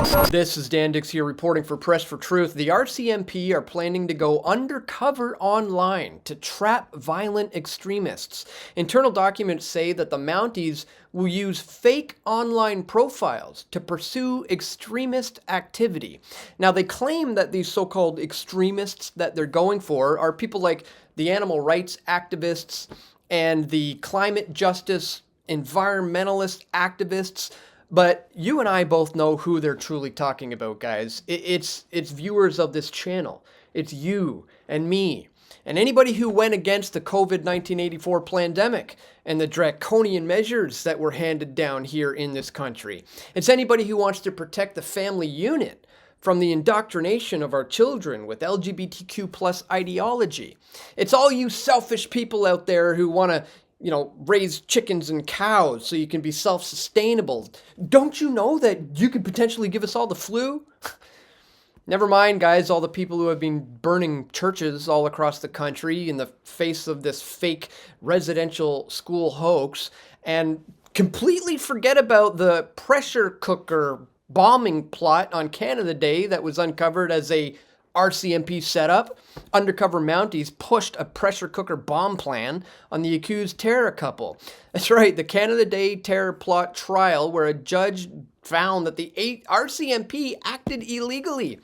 This is Dan Dicks here reporting for Press for Truth. The RCMP are planning to go undercover online to trap violent extremists. Internal documents say that the Mounties will use fake online profiles to pursue extremist activity. Now, they claim that these so-called extremists that they're going for are people like the animal rights activists and the climate justice environmentalist activists. But you and I both know who they're truly talking about, guys. It's viewers of this channel. It's you and me. And anybody who went against the COVID-1984 pandemic and the draconian measures that were handed down here in this country. It's anybody who wants to protect the family unit from the indoctrination of our children with LGBTQ plus ideology. It's all you selfish people out there who want to raise chickens and cows so you can be self-sustainable. Don't you know that you could potentially give us all the flu? Never mind, guys, all the people who have been burning churches all across the country in the face of this fake residential school hoax, and completely forget about the pressure cooker bombing plot on Canada Day that was uncovered as a RCMP setup. Undercover Mounties pushed a pressure cooker bomb plan on the accused terror couple. That's right, the Canada Day terror plot trial where a judge found that the RCMP acted illegally.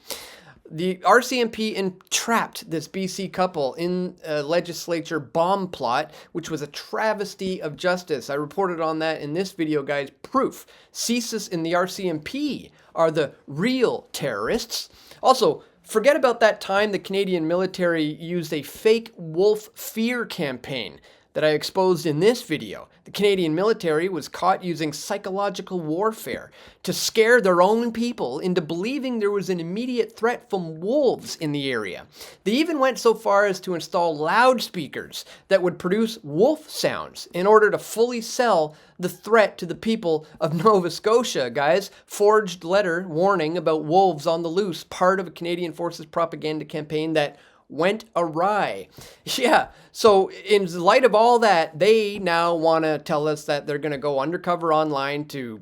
The RCMP entrapped this BC couple in a legislature bomb plot, which was a travesty of justice. I reported on that in this video, guys. Proof. CSIS and the RCMP are the real terrorists. Also, forget about that time the Canadian military used a fake wolf fear campaign that I exposed in this video. The Canadian military was caught using psychological warfare to scare their own people into believing there was an immediate threat from wolves in the area. They even went so far as to install loudspeakers that would produce wolf sounds in order to fully sell the threat to the people of Nova Scotia, guys. Forged letter warning about wolves on the loose, part of a Canadian Forces propaganda campaign that went awry. Yeah, so in light of all that, they now want to tell us that they're going to go undercover online to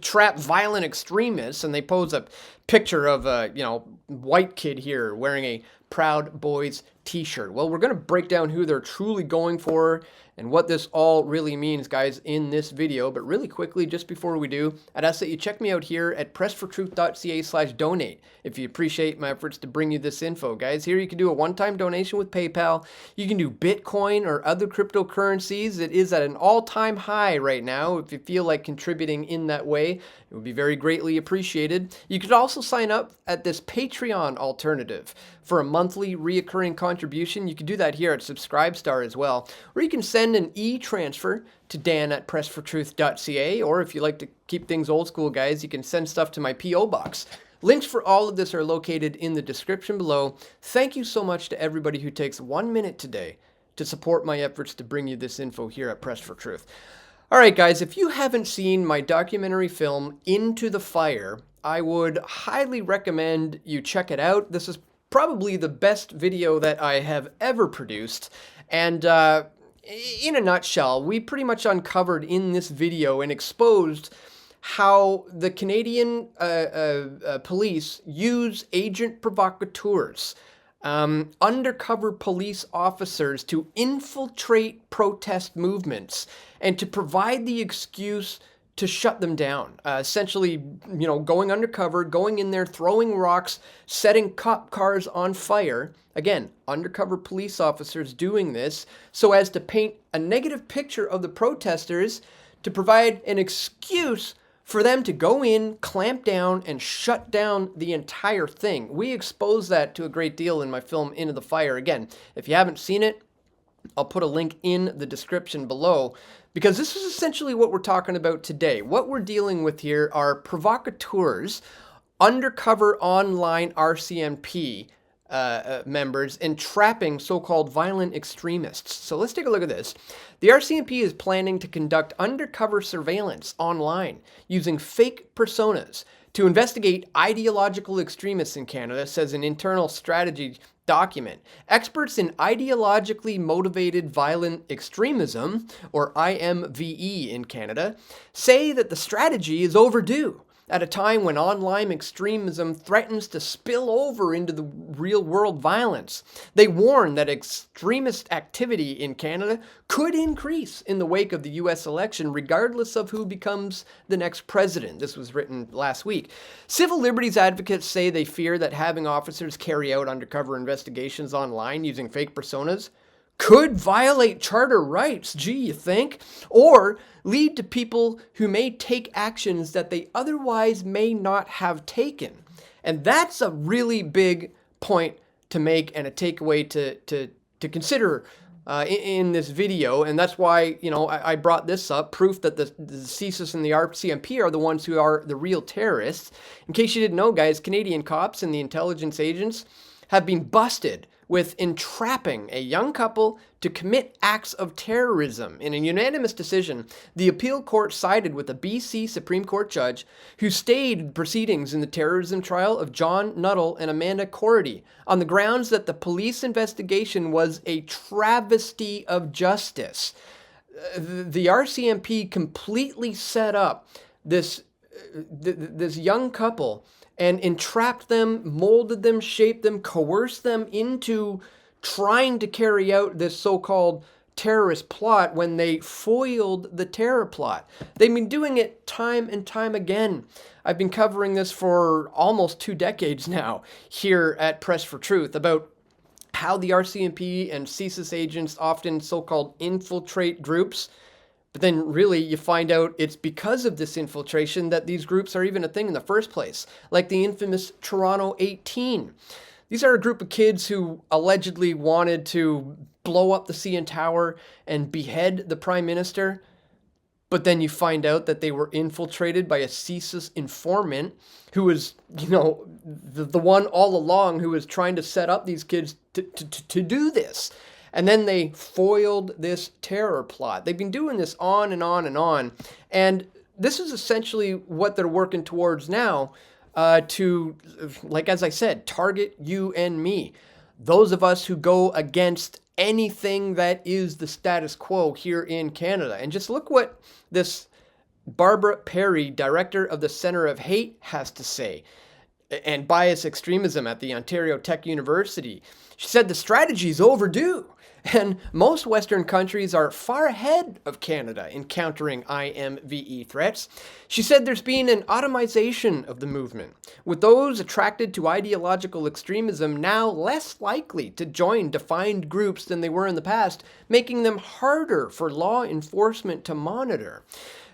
trap violent extremists, and they pose a picture of a white kid here wearing a Proud Boys t-shirt. Well, we're going to break down who they're truly going for and what this all really means, guys, in this video. But really quickly, just before we do, I'd ask that you check me out here at pressfortruth.ca/donate if you appreciate my efforts to bring you this info, guys. Here you can do a one-time donation with PayPal. You can do Bitcoin or other cryptocurrencies. It is at an all-time high right now. If you feel like contributing in that way, it would be very greatly appreciated. You could also sign up at this Patreon alternative for a monthly reoccurring contribution. You can do that here at Subscribestar as well. Or you can send an e-transfer to dan@pressfortruth.ca, or if you like to keep things old school, guys, you can send stuff to my P.O. box. Links for all of this are located in the description below. Thank you so much to everybody who takes 1 minute today to support my efforts to bring you this info here at Press for Truth. All right, guys, if you haven't seen my documentary film, Into the Fire, I would highly recommend you check it out. This is probably the best video that I have ever produced. And in a nutshell, we pretty much uncovered in this video and exposed how the Canadian police use agent provocateurs, undercover police officers, to infiltrate protest movements and to provide the excuse to shut them down. Essentially, going undercover, going in there, throwing rocks, setting cop cars on fire. Again, undercover police officers doing this so as to paint a negative picture of the protesters to provide an excuse for them to go in, clamp down, and shut down the entire thing. We expose that to a great deal in my film, Into the Fire. Again, if you haven't seen it, I'll put a link in the description below, because this is essentially what we're talking about today. What we're dealing with here are provocateurs, undercover online RCMP members, entrapping so-called violent extremists. So let's take a look at this. The RCMP is planning to conduct undercover surveillance online using fake personas to investigate ideological extremists in Canada, says an internal strategy document. Experts in ideologically motivated violent extremism, or IMVE in Canada, say that the strategy is overdue at a time when online extremism threatens to spill over into the real-world violence. They warn that extremist activity in Canada could increase in the wake of the U.S. election, regardless of who becomes the next president. This was written last week. Civil liberties advocates say they fear that having officers carry out undercover investigations online using fake personas could violate charter rights, you think? Or lead to people who may take actions that they otherwise may not have taken. And that's a really big point to make and a takeaway to consider in this video. And that's why, I brought this up, proof that the CSIS and the RCMP are the ones who are the real terrorists. In case you didn't know, guys, Canadian cops and the intelligence agents have been busted with entrapping a young couple to commit acts of terrorism. In a unanimous decision, the appeal court sided with a BC Supreme Court judge who stayed proceedings in the terrorism trial of John Nuttall and Amanda Cordy on the grounds that the police investigation was a travesty of justice. The RCMP completely set up this young couple and entrapped them, molded them, shaped them, coerced them into trying to carry out this so-called terrorist plot when they foiled the terror plot. They've been doing it time and time again. I've been covering this for almost 2 decades now here at Press for Truth about how the RCMP and CSIS agents often so-called infiltrate groups. But then really you find out it's because of this infiltration that these groups are even a thing in the first place, like the infamous Toronto 18. These are a group of kids who allegedly wanted to blow up the CN Tower and behead the Prime Minister. But then you find out that they were infiltrated by a CSIS informant who was, the one all along who was trying to set up these kids to do this. And then they foiled this terror plot. They've been doing this on and on and on. And this is essentially what they're working towards now to, like as I said, target you and me. Those of us who go against anything that is the status quo here in Canada. And just look what this Barbara Perry, director of the Centre of Hate, has to say. And bias extremism at the Ontario Tech University. She said the strategy is overdue. And most Western countries are far ahead of Canada in countering IMVE threats. She said there's been an automation of the movement, with those attracted to ideological extremism now less likely to join defined groups than they were in the past, making them harder for law enforcement to monitor.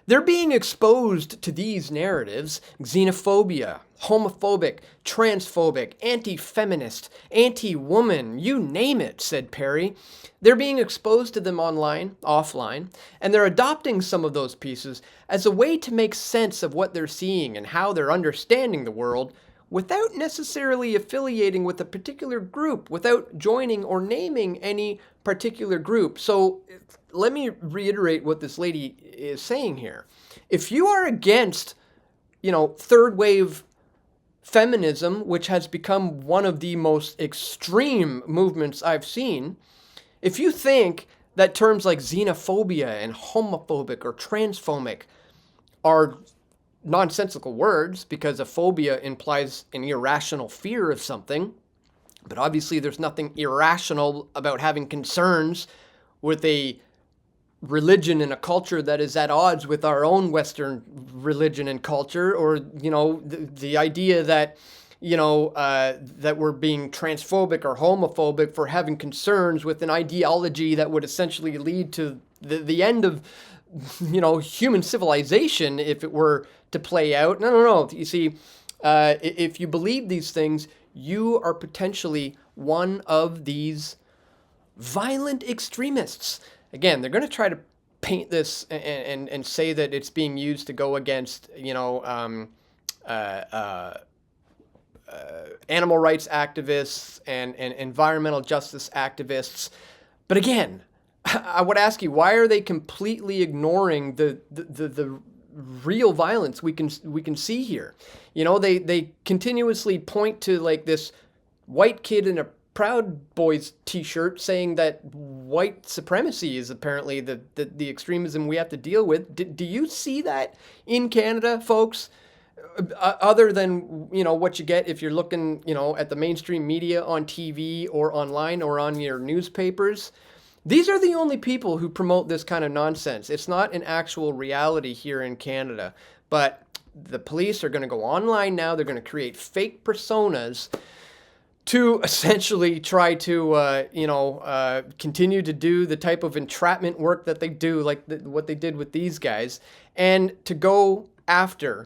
They're being exposed to these narratives: xenophobia, homophobic, transphobic, anti-feminist, anti-woman, you name it, said Perry. They're being exposed to them online, offline, and they're adopting some of those pieces as a way to make sense of what they're seeing and how they're understanding the world without necessarily affiliating with a particular group, without joining or naming any particular group. So let me reiterate what this lady is saying here. If you are against, third wave feminism, which has become one of the most extreme movements I've seen, if you think that terms like xenophobia and homophobic or transphobic are nonsensical words because a phobia implies an irrational fear of something, but obviously there's nothing irrational about having concerns with a religion and a culture that is at odds with our own Western religion and culture, or, the idea that, that we're being transphobic or homophobic for having concerns with an ideology that would essentially lead to the end of, human civilization if it were to play out. No. You see, if you believe these things, you are potentially one of these violent extremists. Again, they're going to try to paint this and say that it's being used to go against, animal rights activists and environmental justice activists. But again, I would ask you, why are they completely ignoring the real violence we can see here? They continuously point to like this white kid in a Proud Boys t-shirt saying that white supremacy is apparently the extremism we have to deal with. Do you see that in Canada, folks? Other than, what you get if you're looking, at the mainstream media on TV or online or on your newspapers. These are the only people who promote this kind of nonsense. It's not an actual reality here in Canada. But the police are going to go online now. They're going to create fake personas to essentially try to, continue to do the type of entrapment work that they do, like what they did with these guys, and to go after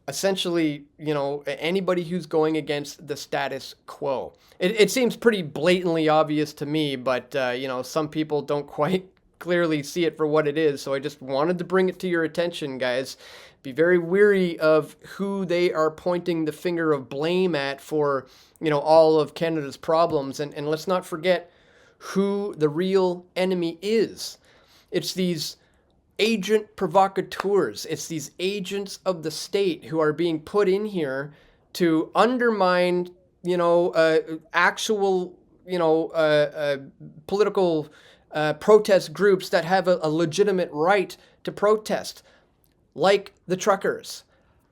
essentially, anybody who's going against the status quo. It seems pretty blatantly obvious to me, but, some people don't quite clearly see it for what it is. So I just wanted to bring it to your attention, guys. Be very wary of who they are pointing the finger of blame at for, all of Canada's problems. And let's not forget who the real enemy is. It's these agent provocateurs. It's these agents of the state who are being put in here to undermine, actual, political protest groups that have a legitimate right to protest, like the truckers,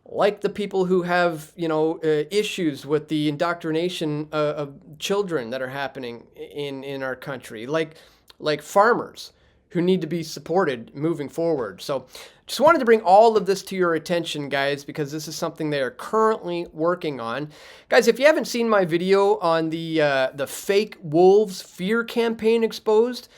like the people who have, issues with the indoctrination of children that are happening in our country, like farmers who need to be supported moving forward. So just wanted to bring all of this to your attention, guys, because this is something they are currently working on. Guys, if you haven't seen my video on the fake wolves fear campaign exposed,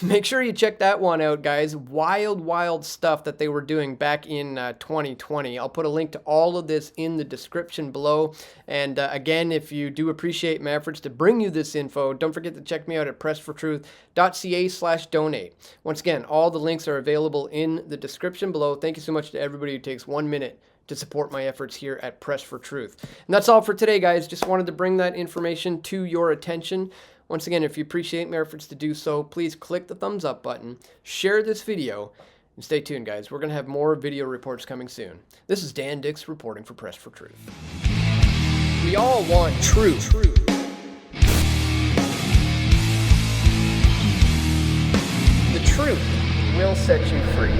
make sure you check that one out, guys. Wild stuff that they were doing back in 2020. I'll put a link to all of this in the description below. And again, if you do appreciate my efforts to bring you this info, don't forget to check me out at pressfortruth.ca/donate. Once again, all the links are available in the description below. Thank you so much to everybody who takes 1 minute to support my efforts here at Press for Truth. And that's all for today, guys. Just wanted to bring that information to your attention. Once again, if you appreciate my efforts to do so, please click the thumbs up button, share this video, and stay tuned, guys. We're going to have more video reports coming soon. This is Dan Dicks reporting for Press for Truth. We all want truth. The truth will set you free.